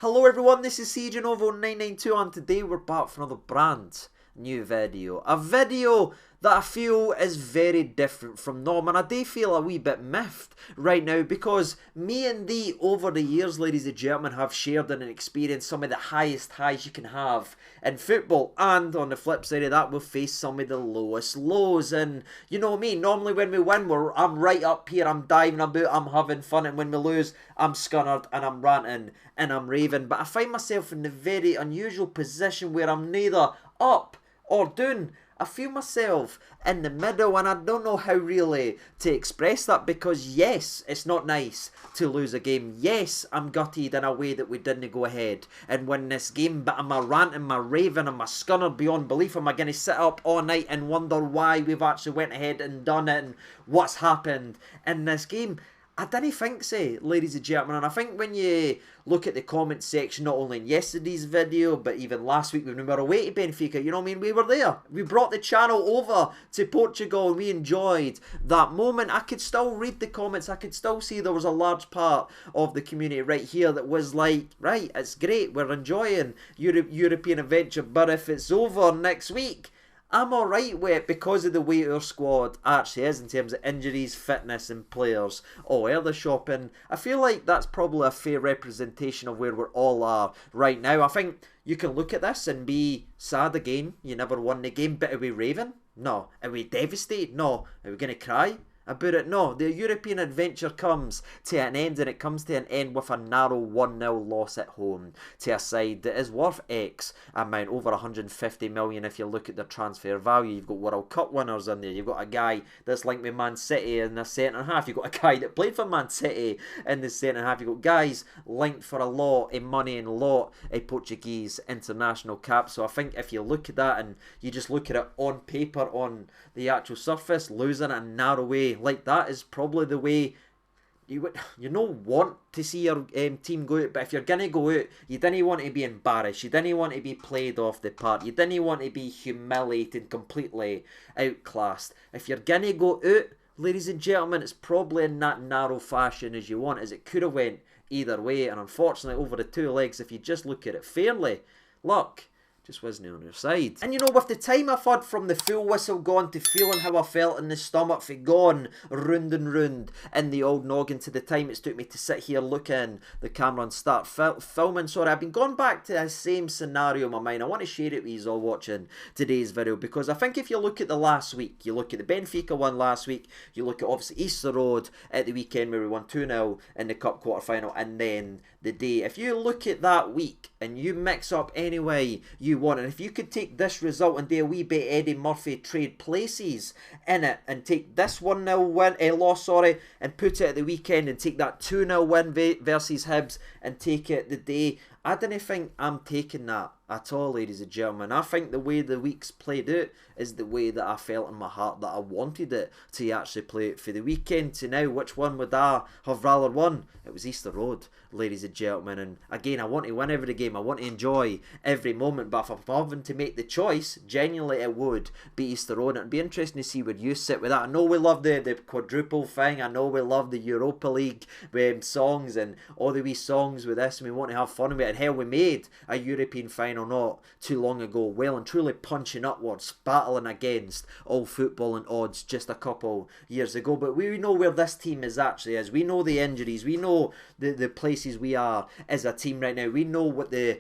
Hello everyone, this is CJNovo992 and today we're back for another brand new video. A video that I feel is very different from norm, and I do feel a wee bit miffed right now because me and thee over the years, ladies and gentlemen, have shared and experienced some of the highest highs you can have in football, and on the flip side of that we've faced some of the lowest lows. And you know me, normally when we win I'm right up here, I'm diving about, I'm having fun, and when we lose I'm scunnered and I'm ranting and I'm raving. But I find myself in the very unusual position where I'm neither up or down. I feel myself in the middle, and I don't know how really to express that, because yes, it's not nice to lose a game. Yes, I'm gutted in a way that we didn't go ahead and win this game, but am I ranting, am I raving, am I scunnered beyond belief? Am I going to sit up all night and wonder why we've actually went ahead and done it and what's happened in this game? I didn't think so, ladies and gentlemen, and I think when you look at the comment section, not only in yesterday's video, but even last week when we were away to Benfica, you know what I mean, we were there. We brought the channel over to Portugal and we enjoyed that moment. I could still read the comments, I could still see there was a large part of the community right here that was like, right, it's great, we're enjoying European adventure, but if it's over next week, I'm alright with it because of the way our squad actually is in terms of injuries, fitness and players all over the shop, and I feel like that's probably a fair representation of where we're all are right now. I think you can look at this and be sad again, you never won the game, but are we raving? No. Are we devastated? No. Are we going to cry about it? No. The European adventure comes to an end, and it comes to an end with a narrow 1-0 loss at home to a side that is worth X amount, over 150 million if you look at their transfer value. You've got World Cup winners in there, you've got a guy that's linked with Man City in the centre half, you've got a guy that played for Man City in the centre half, you've got guys linked for a lot of money and a lot of Portuguese international caps. So I think if you look at that and you just look at it on paper, on the actual surface, losing a narrow way like that is probably the way you don't want to see your team go out. But if you're going to go out, you didn't want to be embarrassed, you didn't want to be played off the park, you didn't want to be humiliated, completely outclassed. If you're going to go out, ladies and gentlemen, it's probably in that narrow fashion as you want, as it could have went either way. And unfortunately, over the two legs, if you just look at it fairly, luck just wasn't on your side. And you know, with the time I've had from the full whistle gone to feeling how I felt in the stomach for gone round and round in the old noggin, to the time it's took me to sit here looking the camera and start filming, sorry, I've been going back to the same scenario in my mind. I want to share it with you all watching today's video, because I think if you look at the last week, you look at the Benfica one last week, you look at obviously Easter Road at the weekend where we won 2-0 in the Cup quarter final, and then the day, if you look at that week and you mix up any way you want, and if you could take this result and do a wee bit Eddie Murphy trade places in it, and take this 1-0 loss, and put it at the weekend, and take that 2-0 win versus Hibs and take it the day, I don't think I'm taking that at all, ladies and gentlemen. I think the way the week's played out is the way that I felt in my heart that I wanted it to actually play out for the weekend. To now, which one would I have rather won? It was Easter Road, ladies and gentlemen. And again, I want to win every game, I want to enjoy every moment, but if I'm having to make the choice, genuinely it would be Easter Road. It'd be interesting to see where you sit with that. I know we love the quadruple thing, I know we love the Europa League songs and all the wee songs with this, and we want to have fun with it. And hell, we made a European final not too long ago, well and truly punching upwards, battling against all football and odds just a couple years ago. But we know where this team actually is. We know the injuries, we know the places we are as a team right now. We know what the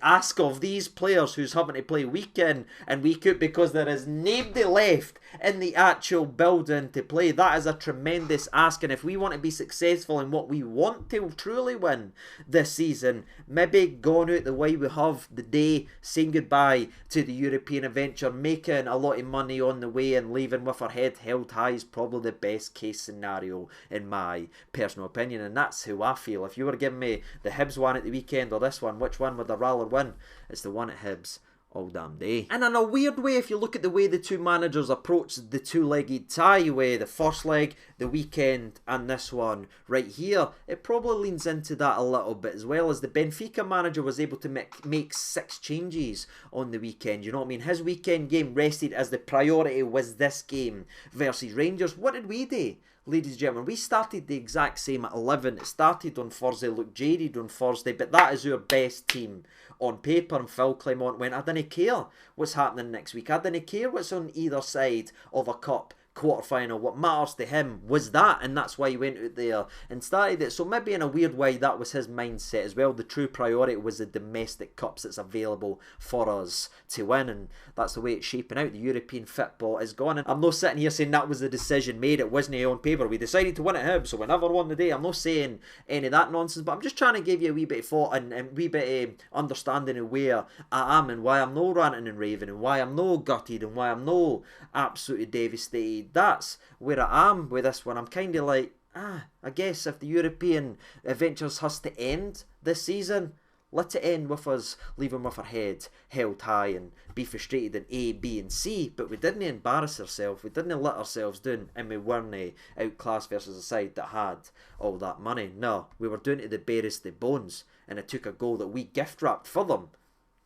ask of these players who's having to play week in and week out because there is nobody left in the actual building to play. That is a tremendous ask, and if we want to be successful in what we want to truly win this season, maybe going out the way we have the day, saying goodbye to the European adventure, making a lot of money on the way and leaving with our head held high is probably the best case scenario in my personal opinion. And that's how I feel. If you were giving me the Hibs one at the weekend or this one, which one would I rather win? It's the one at Hibs all damn day. And in a weird way, if you look at the way the two managers approached the two-legged tie, way the first leg, the weekend, and this one right here, it probably leans into that a little bit, as well as the Benfica manager was able to make 6 changes on the weekend. You know what I mean? His weekend game rested as the priority was this game versus Rangers. What did we do? ladies and gentlemen, we started the exact same at 11. It started on Thursday, looked jaded on Thursday, but that is our best team on paper. And Phil Clement went, I didn't care what's happening next week. I didn't care what's on either side of a cup quarter-final. What matters to him was that, and that's why he went out there and started it. So maybe in a weird way that was his mindset as well. The true priority was the domestic cups that's available for us to win, and that's the way it's shaping out. The European football is gone, and I'm not sitting here saying that was the decision made. It wasn't on paper. We decided to win at Hibs, so we never won the day. I'm not saying any of that nonsense, but I'm just trying to give you a wee bit of thought and a wee bit of understanding of where I am and why I'm no ranting and raving and why I'm no gutted and why I'm no absolutely devastated. That's where I am with this one. I'm kind of like, I guess if the European adventures has to end this season, let it end with us leaving with our head held high and be frustrated in A, B and C, but we didn't embarrass ourselves, we didn't let ourselves down, and we weren't outclassed versus a side that had all that money. No, we were doing it to the barest the bones, and it took a goal that we gift wrapped for them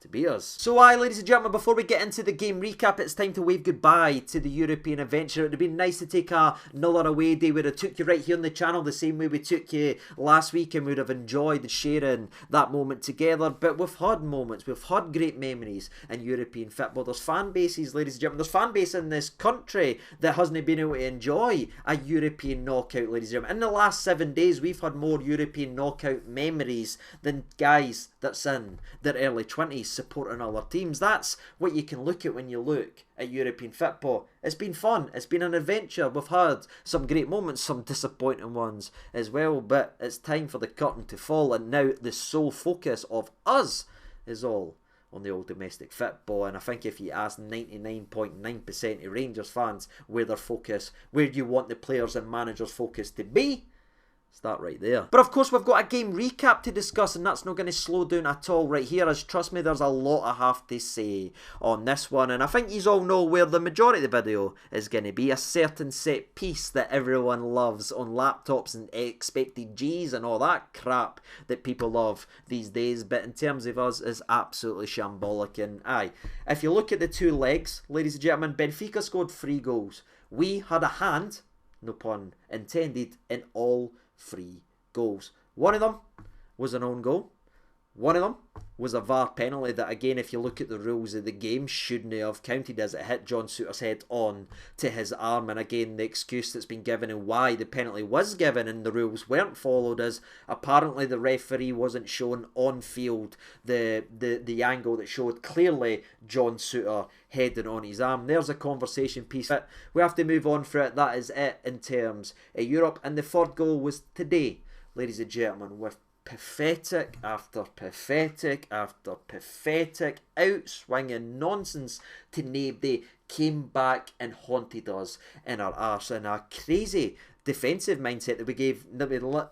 to beat us. So ladies and gentlemen, before we get into the game recap, it's time to wave goodbye to the European adventure. It would have been nice to take another away day where I took you right here on the channel the same way we took you last week, and we would have enjoyed sharing that moment together. But we've had moments, we've had great memories in European football. There's fan bases, ladies and gentlemen, there's fan base in this country that hasn't been able to enjoy a European knockout, ladies and gentlemen. In the last 7 days, we've had more European knockout memories than guys that's in their early 20s supporting other teams. That's what you can look at when you look at European football. It's been fun, it's been an adventure. We've had some great moments, some disappointing ones as well, but it's time for the curtain to fall, and now the sole focus of us is all on the old domestic football. And I think if you ask 99.9% of Rangers fans where their focus, where do you want the players and managers' focus to be, start right there. But of course we've got a game recap to discuss, and that's not going to slow down at all right here, as trust me, there's a lot I have to say on this one. And I think you all know where the majority of the video is going to be. A certain set piece that everyone loves on laptops and expected G's and all that crap that people love these days. But in terms of us, is absolutely shambolic. And if you look at the two legs, ladies and gentlemen, Benfica scored 3 goals. We had a hand, no pun intended, in all 3 goals. One of them was an own goal. One of them was a VAR penalty that, again, if you look at the rules of the game, shouldn't have counted, as it hit John Souttar's head on to his arm. And again, the excuse that's been given and why the penalty was given and the rules weren't followed is apparently the referee wasn't shown on field the angle that showed clearly John Souttar heading on his arm. There's a conversation piece, but we have to move on for it. That is it in terms of Europe. And the third goal was today, ladies and gentlemen, with pathetic after pathetic after pathetic outswinging nonsense to nobody, came back and haunted us in our arse, in a crazy defensive mindset that we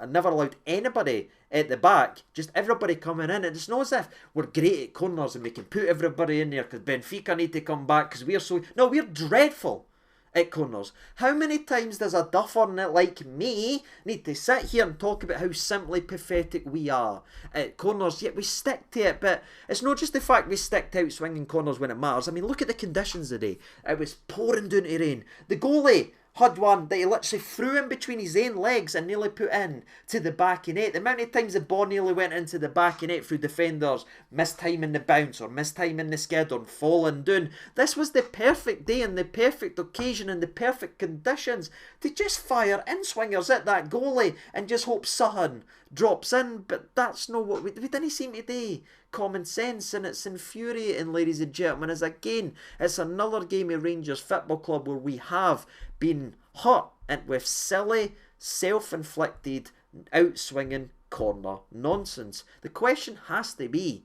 never allowed anybody at the back, just everybody coming in. And it's not as if we're great at corners and we can put everybody in there because Benfica need to come back because we're dreadful at corners. How many times does a duffer like me need to sit here and talk about how simply pathetic we are at corners, yet we stick to it? But it's not just the fact we stick to out swinging corners when it matters. I mean, look at the conditions today. It was pouring down to rain. The goalie had one that he literally threw in between his own legs and nearly put in to the back of net. The amount of times the ball nearly went into the back of net through defenders mistiming the bounce or mistiming the skid or falling down. This was the perfect day and the perfect occasion and the perfect conditions to just fire in swingers at that goalie and just hope Sutton drops in. But that's not what we didn't seem to do. Common sense, and it's infuriating, ladies and gentlemen, as again it's another game of Rangers Football Club where we have been hurt and with silly self-inflicted outswinging corner nonsense. The question has to be,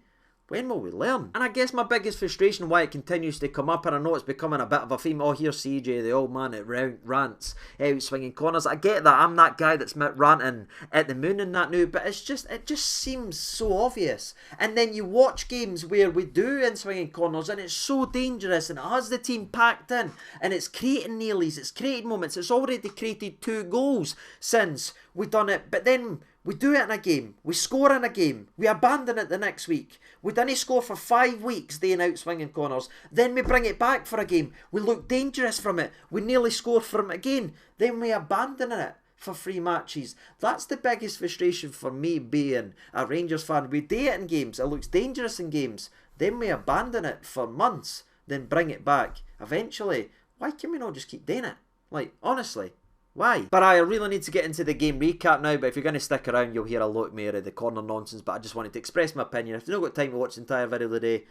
when will we learn? And I guess my biggest frustration why it continues to come up, and I know it's becoming a bit of a theme, oh here's CJ, the old man that rants out swinging corners. I get that, I'm that guy that's ranting at the moon and that now, but it just seems so obvious. And then you watch games where we do in swinging corners and it's so dangerous and it has the team packed in and it's creating nearlies, it's creating moments, it's already created 2 goals since we've done it, but then We do it in a game. We score in a game. We abandon it the next week. We didn't score for 5 weeks, day and out swinging corners. Then we bring it back for a game. We look dangerous from it. We nearly score from it again. Then we abandon it for 3 matches. That's the biggest frustration for me being a Rangers fan. We do it in games. It looks dangerous in games. Then we abandon it for months. Then bring it back. Eventually, why can we not just keep doing it? Like, honestly. Why? But I really need to get into the game recap now, but if you're going to stick around, you'll hear a lot more of the corner nonsense, but I just wanted to express my opinion. If you've not got time to watch the entire video today,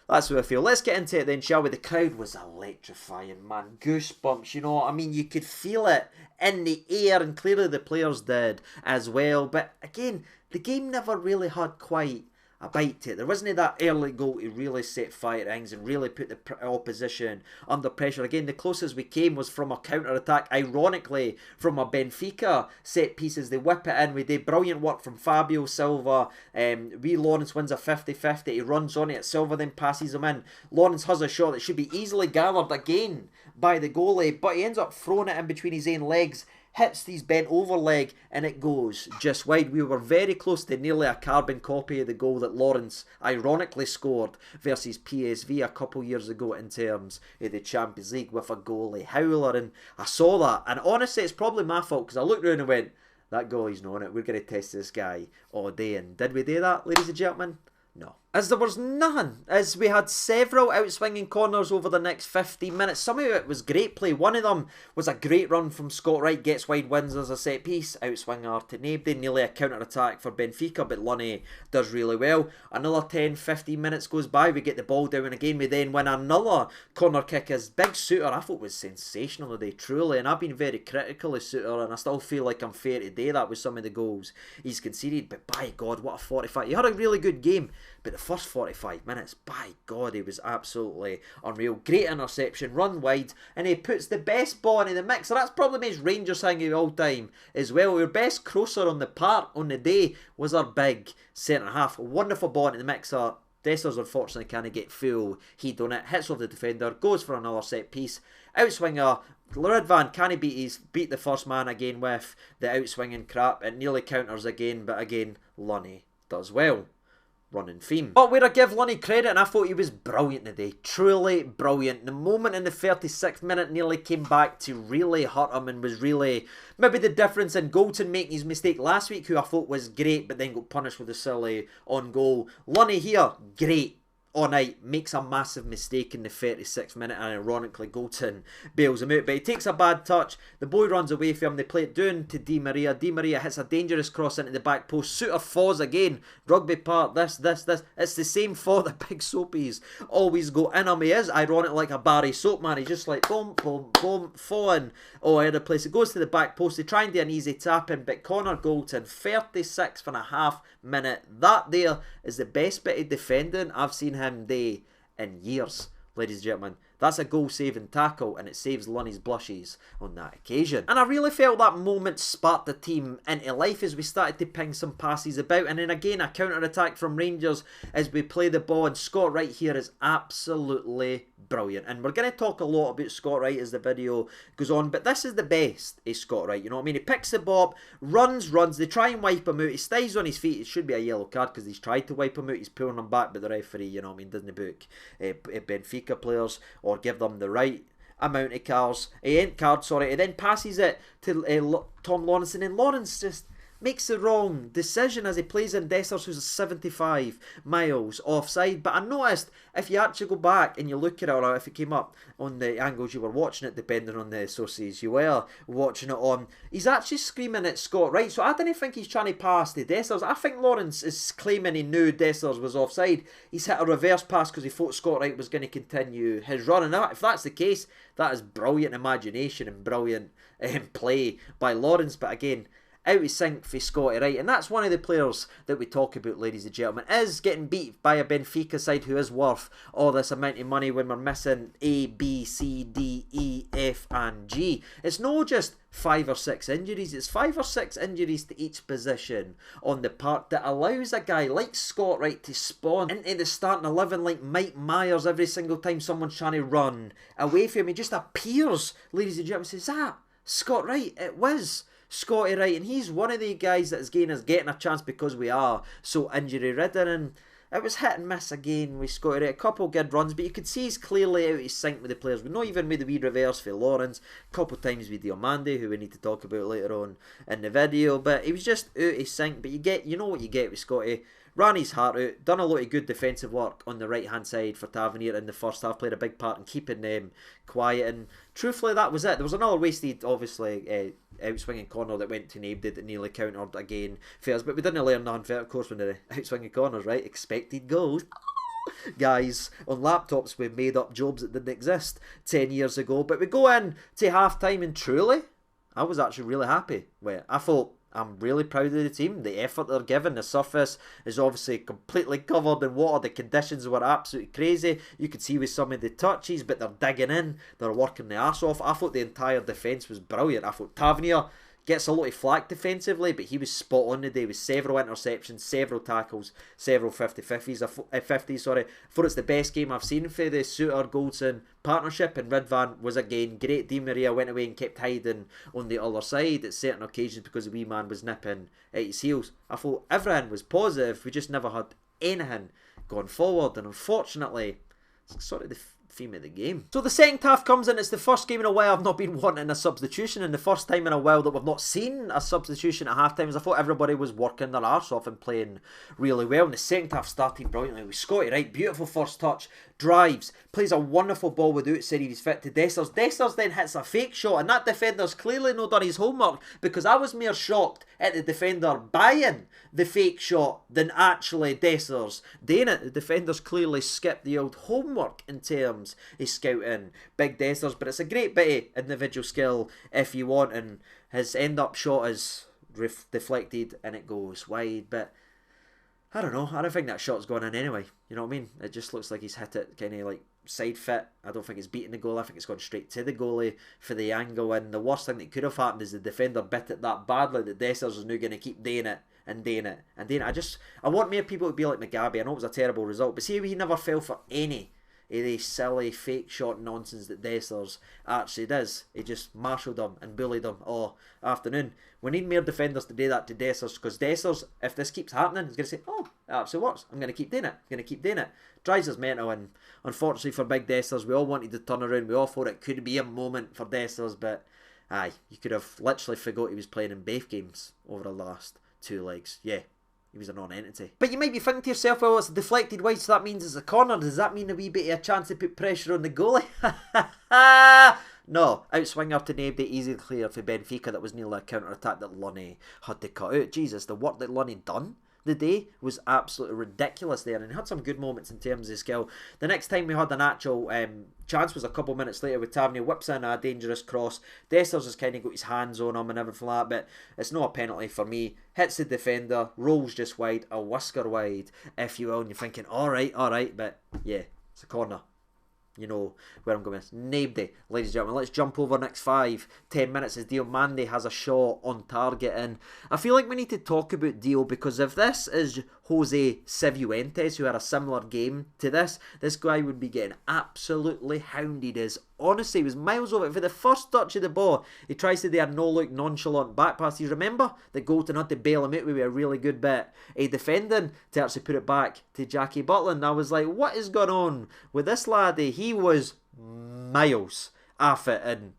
that's what I feel. Let's get into it then, shall we? The crowd was electrifying, man. Goosebumps, you know what I mean? You could feel it in the air, and clearly the players did as well. But again, the game never really had quite a bite to it. There wasn't that early goal to really set fire to things and really put the opposition under pressure. Again, the closest we came was from a counter-attack, ironically, from a Benfica set pieces. They whip it in. We did brilliant work from Fabio Silva. Lawrence wins a 50-50. He runs on it. Silva then passes him in. Lawrence has a shot that should be easily gathered again by the goalie, but he ends up throwing it in between his own legs. Hits his bent over leg and it goes just wide. We were very close to nearly a carbon copy of the goal that Lawrence ironically scored versus PSV a couple years ago in terms of the Champions League with a goalie howler, and I saw that, and honestly it's probably my fault because I looked around and went, that goalie's not on it, we're going to test this guy all day. And did we do that, ladies and gentlemen? No. As there was none, as we had several outswinging corners over the next 15 minutes. Some of it was great play. One of them was a great run from Scott Wright, gets wide, wins as a set piece. Outswinger to Nabde, nearly a counter-attack for Benfica, but Lunny does really well. Another 10-15 minutes goes by, we get the ball down again. We then win another corner kick as Big Suter, I thought was sensational today, truly. And I've been very critical of Suter, and I still feel like I'm fair today that with some of the goals he's conceded. But by God, what a 45. He had a really good game, but the first 45 minutes, by God, he was absolutely unreal. Great interception, run wide, and he puts the best ball into the mix. So that's probably the most Rangers thing of all time as well. Our best crosser on the park on the day was our big centre half. Wonderful ball into the mixer. Dessers unfortunately can't get full heat on it. Hits off the defender, goes for another set piece. Outswinger, Ludvan can't beat the first man again with the outswinging crap. It nearly counters again, but again, Lunny does well. Running theme. But where I give Lunny credit, and I thought he was brilliant today. Truly brilliant. The moment in the 36th minute nearly came back to really hurt him, and was really maybe the difference in Goulton making his mistake last week, who I thought was great, but then got punished with a silly on goal. Lunny here, great. All night, makes a massive mistake in the 36th minute, and ironically Goulton bails him out, but he takes a bad touch. The boy runs away from him. They play it down to Di Maria. Di Maria hits a dangerous cross into the back post. Suter falls again. Rugby Park, this. It's the same fall that Big Soapies always go in on. He is ironic like a Barry Soap, man. He's just like boom, boom, boom, falling all over the place. It goes to the back post. They try and do an easy tap in, but Connor Goulton, 36.5 minute. That there is the best bit of defending I've seen him do in years, ladies and gentlemen. That's a goal-saving tackle, and it saves Lunny's blushes on that occasion. And I really felt that moment sparked the team into life as we started to ping some passes about. And then again, a counter-attack from Rangers as we play the ball. And Scott Wright here is absolutely brilliant. And we're going to talk a lot about Scott Wright as the video goes on. But this is the best of Scott Wright, you know what I mean? He picks the ball up, runs. They try and wipe him out. He stays on his feet. It should be a yellow card because he's tried to wipe him out. He's pulling him back, but the referee, you know what I mean, doesn't book Benfica players or give them the right amount of cards. He then passes it to Tom Lawrence, and then Lawrence just makes the wrong decision as he plays in Dessers, who's 75 miles offside. But I noticed if you actually go back and you look at it, or if it came up on the angles you were watching it, depending on the sources you were watching it on, he's actually screaming at Scott Wright. So I don't think he's trying to pass to Dessers. I think Lawrence is claiming he knew Dessers was offside. He's hit a reverse pass because he thought Scott Wright was going to continue his run. And if that's the case, that is brilliant imagination and brilliant play by Lawrence. But again, out of sync for Scotty Wright, and that's one of the players that we talk about, ladies and gentlemen, is getting beat by a Benfica side who is worth all this amount of money when we're missing A, B, C, D, E, F and G. It's not just 5 or 6 injuries, it's 5 or 6 injuries to each position on the park that allows a guy like Scott Wright to spawn into the starting 11 like Mike Myers every single time someone's trying to run away from him. He just appears, ladies and gentlemen, says, "Ah, Scott Wright, it was." Scotty, right, and he's one of the guys that's getting a chance because we are so injury ridden, and it was hit and miss again with Scotty Wright. A couple good runs, but you could see he's clearly out of his sync with the players. We not even with the wee reverse for Lawrence, a couple times with Diomande, who we need to talk about later on in the video, but he was just out of his sync. But you know what you get with Scotty. Ran his heart out, done a lot of good defensive work on the right hand side for Tavernier in the first half, played a big part in keeping them quiet, and truthfully that was it. There was another wasted, obviously, outswinging corner that went to Nabed that nearly countered again for us, but we didn't learn none for it, of course, when the outswinging corners, right? Expected goals. Guys, on laptops we made up jobs that didn't exist 10 years ago, but we go in to half time and truly, I was actually really happy. Well, I thought, I'm really proud of the team, the effort they're giving. The surface is obviously completely covered in water. The conditions were absolutely crazy. You could see with some of the touches, but they're digging in. They're working the arse off. I thought the entire defence was brilliant. I thought Tavernier gets a lot of flack defensively, but he was spot on today with several interceptions, several tackles, several 50-50s. Sorry. I thought it's the best game I've seen for the Suter-Goldson partnership, and Ridvan was again great. Di Maria went away and kept hiding on the other side at certain occasions because the wee man was nipping at his heels. I thought everything was positive. We just never had anything going forward, and unfortunately, it's sort of the theme of the game. So the second half comes in. It's the first game in a while I've not been wanting a substitution, and the first time in a while that we've not seen a substitution at half time. I thought everybody was working their arse off and playing really well, and the second half started brilliantly with Scotty Wright. Beautiful first touch, drives, plays a wonderful ball without saying he was fit to Dessers. Dessers then hits a fake shot, and that defender's clearly not done his homework, because I was more shocked at the defender buying the fake shot than actually Dessers doing it. The defenders clearly skipped the old homework in terms of scouting big Dessers, but it's a great bit of individual skill if you want, and his end up shot is deflected and it goes wide, but I don't know, I don't think that shot's gone in anyway, you know what I mean? It just looks like he's hit it kind of like side fit. I don't think it's beating the goal. I think it's gone straight to the goalie for the angle, and the worst thing that could have happened is the defender bit it that badly that Dessers is now going to keep doing it and doing it and doing it. I want more people to be like Mugabe. I know it was a terrible result, but see, he never fell for any of the silly fake shot nonsense that Dessers actually does. He just marshalled them and bullied them all afternoon. We need more defenders to do that to Dessers, because Dessers, if this keeps happening, he's going to say, oh, it absolutely works. I'm going to keep doing it. I'm going to keep doing it. Drives us mental, and unfortunately for big Dessers, we all wanted to turn around. We all thought it could be a moment for Dessers, but aye, you could have literally forgot he was playing in both games over the last two legs. Yeah. He was a non-entity. But you might be thinking to yourself, well, it's a deflected wide, so that means it's a corner. Does that mean a wee bit of a chance to put pressure on the goalie? No. Outswinger to Nabed, easily clear for Benfica. That was nearly a counter-attack that Lunny had to cut out. Jesus, the work that Lunny done the day was absolutely ridiculous there, and he had some good moments in terms of skill. The next time we had an actual chance was a couple of minutes later with Tavernier, whips in a dangerous cross. Dessers has kind of got his hands on him and everything like that, but it's not a penalty for me. Hits the defender, rolls just wide, a whisker wide, if you will, and you're thinking, alright, but yeah, it's a corner. You know where I'm going. Nabed, ladies and gentlemen. Let's jump over next 5-10 minutes as Diomande has a shot on target, and I feel like we need to talk about Dio, because if this is Jose Cifuentes, who had a similar game to this guy would be getting absolutely hounded. As honestly, he was miles over it. For the first touch of the ball, he tries to do a no-look nonchalant back pass. You remember that Golden had to bail him out with a really good bit of defending to actually put it back to Jackie Butland. And I was like, what is going on with this laddie? He was miles off it, and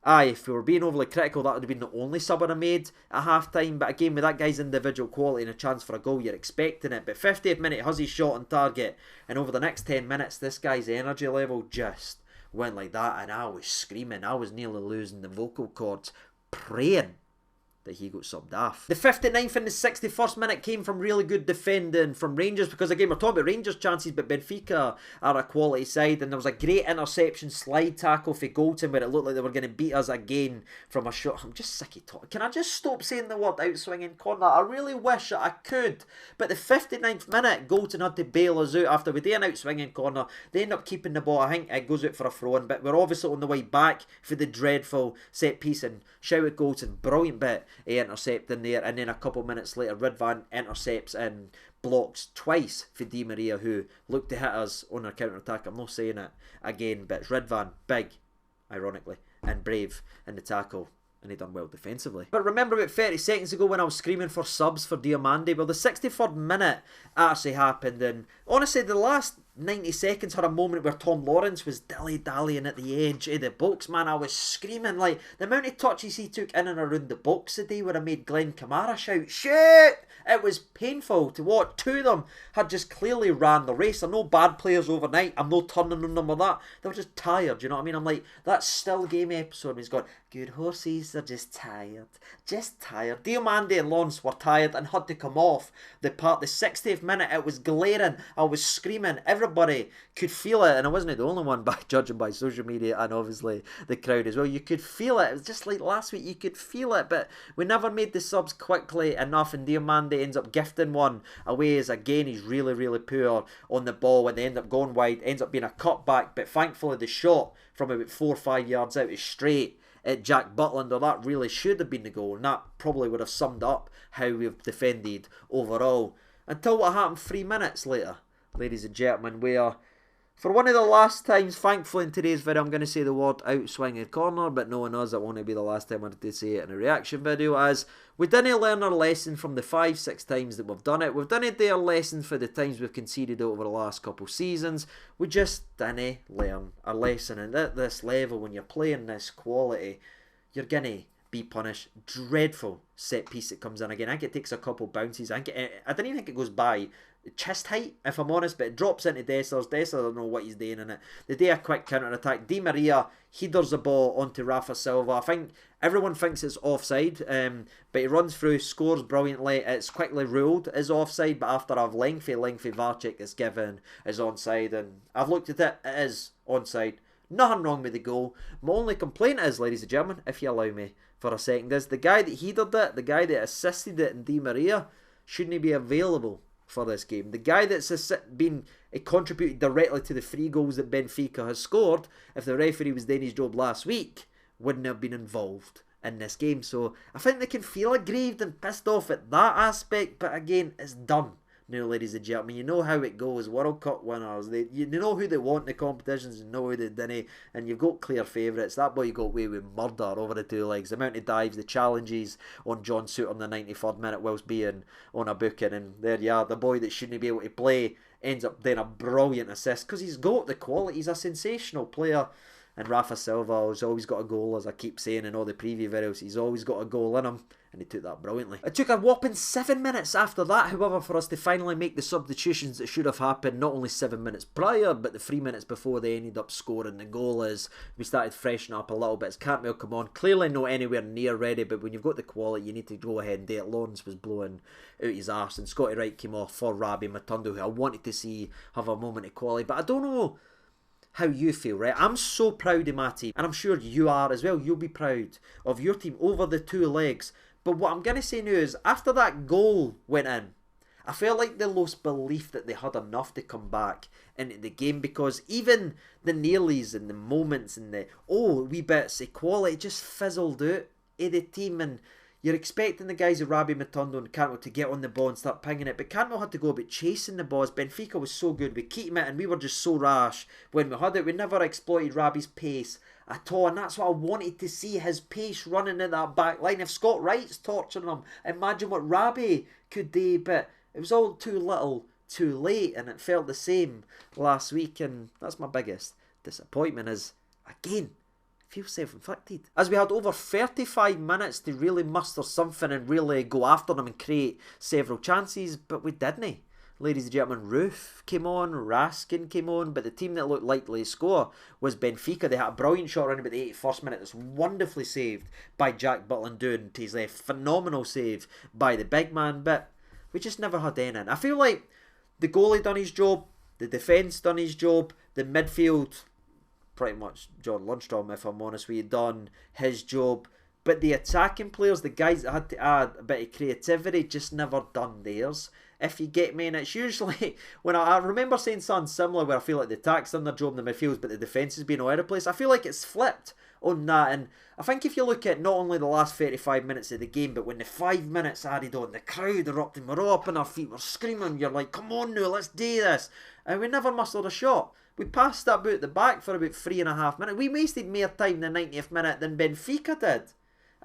aye, if we were being overly critical, that would have been the only sub I made at half time. But again, with that guy's individual quality and a chance for a goal, you're expecting it. But 50th minute, has his shot on target, and over the next 10 minutes, this guy's energy level just went like that, and I was screaming. I was nearly losing the vocal cords, praying that he got subbed off. The 59th and the 61st minute came from really good defending from Rangers, because again, we're talking about Rangers chances, but Benfica are a quality side, and there was a great interception slide tackle for Golden where it looked like they were going to beat us again from a shot. I'm just sick of talking. Can I just stop saying the word outswinging corner? I really wish that I could. But the 59th minute, Golden had to bail us out after we did an outswinging corner. They end up keeping the ball. I think it goes out for a throw-in, but we're obviously on the way back for the dreadful set piece, and shout at Golden, brilliant bit intercept in there, and then a couple minutes later Ridvan intercepts and blocks twice for Di Maria, who looked to hit us on our counter-attack. I'm not saying it again, but it's Ridvan, big, ironically, and brave in the tackle, and he done well defensively. But remember about 30 seconds ago when I was screaming for subs for Diomande? Well, the 63rd minute actually happened, and honestly the last 90 seconds had a moment where Tom Lawrence was dilly-dallying at the edge of the box. Man, I was screaming. Like, the amount of touches he took in and around the box today would have made Glenn Kamara shout, "Shit!" It was painful to watch. Two of them had just clearly ran the race. They're no bad players overnight. I'm not turning on them or that. They were just tired, you know what I mean? I'm like, that Still Game episode, and he's got, "Good horses, they're just tired. Just tired." Diomande and Lawrence were tired and had to come off the 60th minute. It was glaring. I was screaming. Everybody could feel it, and I wasn't the only one, by judging by social media and obviously the crowd as well. You could feel it. It was just like last week. You could feel it, but we never made the subs quickly enough, and Diomande ends up gifting one away as again he's really, really poor on the ball when they end up going wide. Ends up being a cutback, but thankfully the shot from about 4 or 5 yards out is straight at Jack Butland, or that really should have been the goal, and that probably would have summed up how we've defended overall. Until what happened 3 minutes later, ladies and gentlemen, where for one of the last times, thankfully in today's video, I'm going to say the word outswinging corner, but knowing us, it won't be the last time I had to say it in a reaction video, as we didn't learn our lesson from the 5-6 times that we've done it. We've done it their lesson for the times we've conceded over the last couple seasons. We just didn't learn our lesson, and at this level, when you're playing this quality, you're going to be punished. Dreadful set piece that comes in again. I think it takes a couple bounces. I don't even think it goes by chest height, if I'm honest, but it drops into Dessers. Dessers, I don't know what he's doing in it. They do a quick counter attack. Di Maria headers the ball onto Rafa Silva. I think everyone thinks it's offside, but he runs through, scores brilliantly. It's quickly ruled as offside, but after a lengthy VAR check is given as onside, and I've looked at it, it is onside. Nothing wrong with the goal. My only complaint is, ladies and gentlemen, if you allow me for a second, is the guy that headed it, the guy that assisted it in Di Maria, shouldn't he be available for this game? The guy that's been contributed directly to the 3 goals that Benfica has scored, if the referee was doing his job last week, wouldn't have been involved in this game. So I think they can feel aggrieved and pissed off at that aspect, but again, it's done now, ladies and gentlemen. You know how it goes. World Cup winners, you know who they want in the competitions, you know who they didn't, and you've got clear favourites. That boy got away with murder over the 2 legs. The amount of dives, the challenges on John Suter in the 93rd minute whilst being on a booking, and there you are, the boy that shouldn't be able to play ends up doing a brilliant assist because he's got the quality. He's a sensational player. And Rafa Silva has always got a goal, as I keep saying in all the preview videos. He's always got a goal in him, and he took that brilliantly. It took a whopping 7 minutes after that, however, for us to finally make the substitutions that should have happened not only 7 minutes prior, but the 3 minutes before they ended up scoring the goal, as we started freshening up a little bit. As Cantwell come on, clearly not anywhere near ready, but when you've got the quality, you need to go ahead and do it. Lawrence was blowing out his arse, and Scotty Wright came off for Rabi Matondo, who I wanted to see have a moment of quality, but I don't know how you feel, right? I'm so proud of my team, and I'm sure you are as well. You'll be proud of your team over the 2 legs. But what I'm going to say now is, after that goal went in, I felt like they lost belief that they had enough to come back into the game, because even the nearlies and the moments and the wee bits of quality just fizzled out of the team, and you're expecting the guys of Rabi Matondo and Cantwell to get on the ball and start pinging it, but Cantwell had to go about chasing the balls. Benfica was so good with keeping it, and we were just so rash when we had it. We never exploited Rabi's pace at all, and that's what I wanted to see, his pace running in that back line. If Scott Wright's torturing him, imagine what Rabi could do, but it was all too little, too late, and it felt the same last week, and that's my biggest disappointment is, again, feel self-inflicted. As we had over 35 minutes to really muster something and really go after them and create several chances, but we didn't. Ladies and gentlemen, Roof came on, Raskin came on, but the team that looked likely to score was Benfica. They had a brilliant shot around about the 81st minute that's wonderfully saved by Jack Butland doing to his left. Phenomenal save by the big man, but we just never had anything. I feel like the goalie done his job, the defence done his job, the midfield, pretty much John Lunstraum, if I'm honest with you, done his job. But the attacking players, the guys that had to add a bit of creativity, just never done theirs. If you get me, and it's usually, when I remember saying something similar where I feel like the attack's done their job in the midfield, but the defence has been all over the place. I feel like it's flipped on that, and I think if you look at not only the last 35 minutes of the game, but when the 5 minutes added on, the crowd erupting, we're all up on our feet, we're screaming, you're like, come on now, let's do this. And we never mustered a shot. We passed that boot at the back for about 3.5 minutes. We wasted more time in the 90th minute than Benfica did.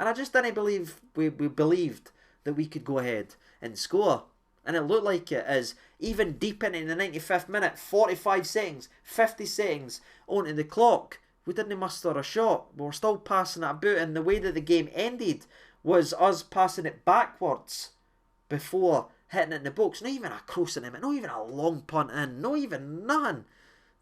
And I just didn't believe we believed that we could go ahead and score. And it looked like it, as even deep into the 95th minute, 45 seconds, 50 seconds onto the clock, we didn't muster a shot. We were still passing it about, and the way that the game ended was us passing it backwards before hitting it in the box. Not even a crossing in it, not even a long punt in, not even nothing.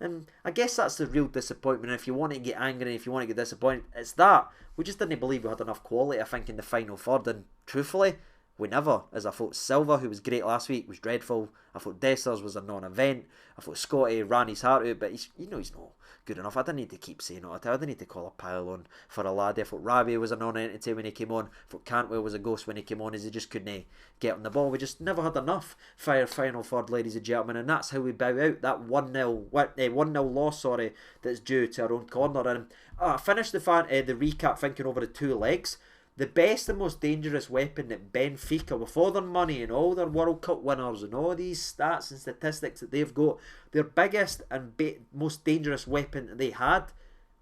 And I guess that's the real disappointment. If you want to get angry, if you want to get disappointed, it's that. We just didn't believe we had enough quality, I think, in the final third. And truthfully, we never. As I thought Silva, who was great last week, was dreadful. I thought Dessers was a non-event. I thought Scotty ran his heart out, but he's not good enough. I didn't need to keep saying it. I didn't need to call a pile on for a laddie. I thought Ravi was a non-entity when he came on. I thought Cantwell was a ghost when he came on, as he just couldn't get on the ball. We just never had enough final third, ladies and gentlemen, and that's how we bow out. That 1-0 loss, that's due to our own corner. And I finished the recap thinking over the two legs. The best and most dangerous weapon that Benfica, with all their money and all their World Cup winners and all these stats and statistics that they've got, their biggest and most dangerous weapon that they had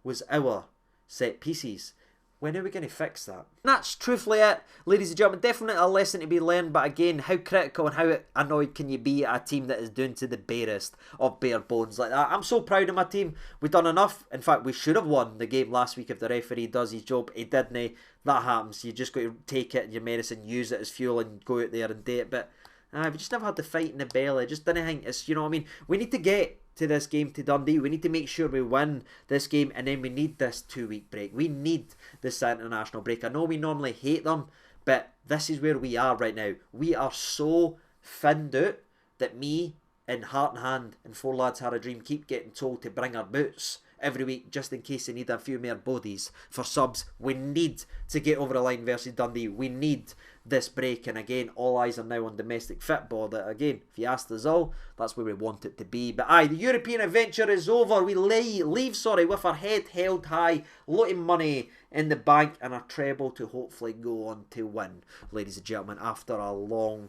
was our set pieces. When are we going to fix that? And that's truthfully it, ladies and gentlemen. Definitely a lesson to be learned, but again, how critical and how annoyed can you be at a team that is doing to the barest of bare bones like that? I'm so proud of my team. We've done enough. In fact, we should have won the game last week if the referee does his job. He didn't. That happens. You just got to take it, your medicine, use it as fuel and go out there and do it. But we just never had the fight in the belly. Just didn't think it's, you know what I mean? We need to get to this game to Dundee. We need to make sure we win this game, and then we need this 2-week break. We need this international break. I know we normally hate them, but this is where we are right now. We are so thinned out that me and Heart and Hand and Four Lads Had a Dream keep getting told to bring our boots every week just in case they need a few more bodies for subs. We need to get over the line versus Dundee. We need this break, and again, all eyes are now on domestic football. That again, if you asked us all, that's where we want it to be. But the European adventure is over. We leave with our head held high, lot of money in the bank, and a treble to hopefully go on to win, ladies and gentlemen, after a long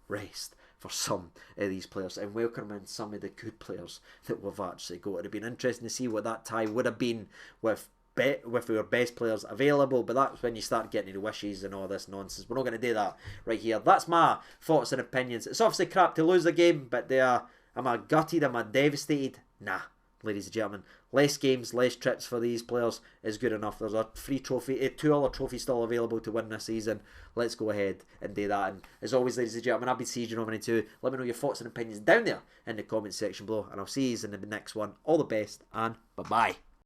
rest for some of these players, and welcome in some of the good players that we've actually got. It'd have been interesting to see what that tie would have been with our best players available, but that's when you start getting the wishes and all this nonsense. We're not going to do that right here. That's my thoughts and opinions. It's obviously crap to lose the game, but am I gutted? Am I devastated? Nah, ladies and gentlemen. Less games, less trips for these players is good enough. There's a free trophy, 2 other trophies still available to win this season. Let's go ahead and do that. And as always, ladies and gentlemen, I've been Siege92. Let me know your thoughts and opinions down there in the comment section below, and I'll see you in the next one. All the best, and bye-bye.